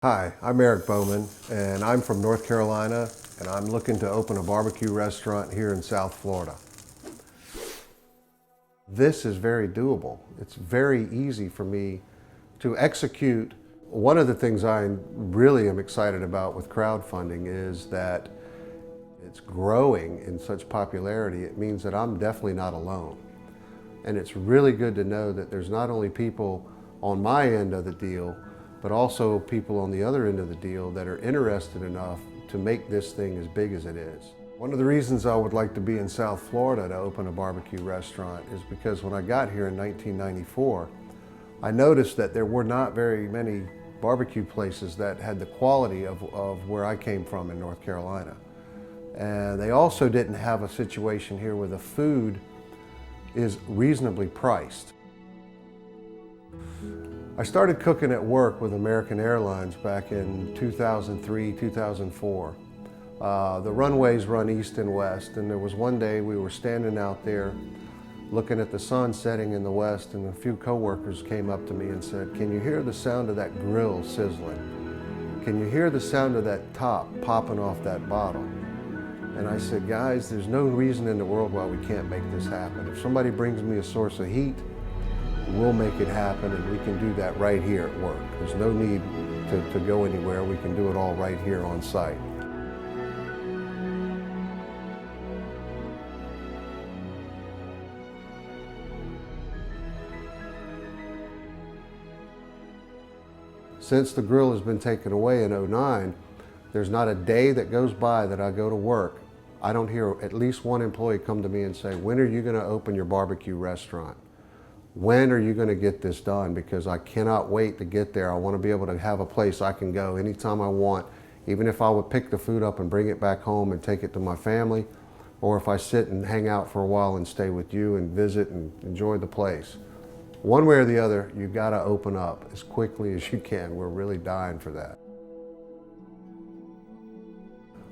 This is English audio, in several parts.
Hi, I'm Eric Bowman, and I'm from North Carolina, and I'm looking to open a barbecue restaurant here in South Florida. This is very doable. It's very easy for me to execute. One of the things I really am excited about with crowdfunding is that it's growing in such popularity. It means that I'm definitely not alone. And it's really good to know that there's not only people on my end of the deal, but also people on the other end of the deal that are interested enough to make this thing as big as it is. One of the reasons I would like to be in South Florida to open a barbecue restaurant is because when I got here in 1994, I noticed that there were not very many barbecue places that had the quality of where I came from in North Carolina. And they also didn't have a situation here where the food is reasonably priced. I started cooking at work with American Airlines back in 2003, 2004. The runways run east and west, and there was one day we were standing out there looking at the sun setting in the west, and a few coworkers came up to me and said, "Can you hear the sound of that grill sizzling? Can you hear the sound of that top popping off that bottle?" And I said, "Guys, there's no reason in the world why we can't make this happen. If somebody brings me a source of heat, we'll make it happen, and we can do that right here at work. There's no need to go anywhere. We can do it all right here on site." Since the grill has been taken away in '09, there's not a day that goes by that I go to work I don't hear at least one employee come to me and say, "When are you going to open your barbecue restaurant? When are you going to get this done? Because I cannot wait to get there. I want to be able to have a place I can go anytime I want, even if I would pick the food up and bring it back home and take it to my family, or if I sit and hang out for a while and stay with you and visit and enjoy the place." One way or the other, you got to open up as quickly as you can. We're really dying for that.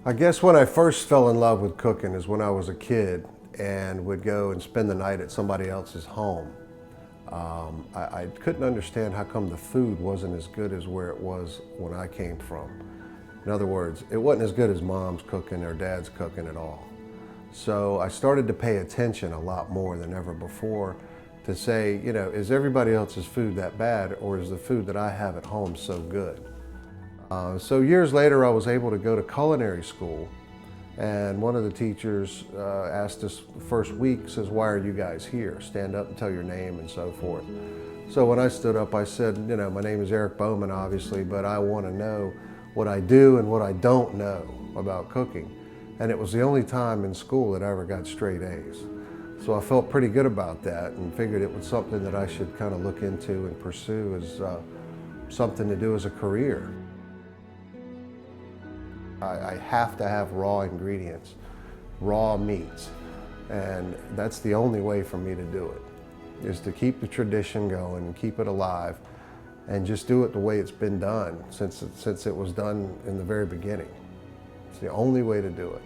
I guess when I first fell in love with cooking is when I was a kid and would go and spend the night at somebody else's home. I couldn't understand how come the food wasn't as good as where it was when I came from. In other words, it wasn't as good as mom's cooking or dad's cooking at all. So I started to pay attention a lot more than ever before to say, you know, is everybody else's food that bad, or is the food that I have at home so good? So years later, I was able to go to culinary school, and one of the teachers asked us the first week, says, "Why are you guys here? Stand up and tell your name," and so forth. So when I stood up, I said, "You know, my name is Eric Bowman, obviously, but I want to know what I do and what I don't know about cooking." And it was the only time in school that I ever got straight A's. So I felt pretty good about that and figured it was something that I should kind of look into and pursue as something to do as a career. I have to have raw ingredients, raw meats, and that's the only way for me to do it, is to keep the tradition going and keep it alive and just do it the way it's been done since it was done in the very beginning. It's the only way to do it.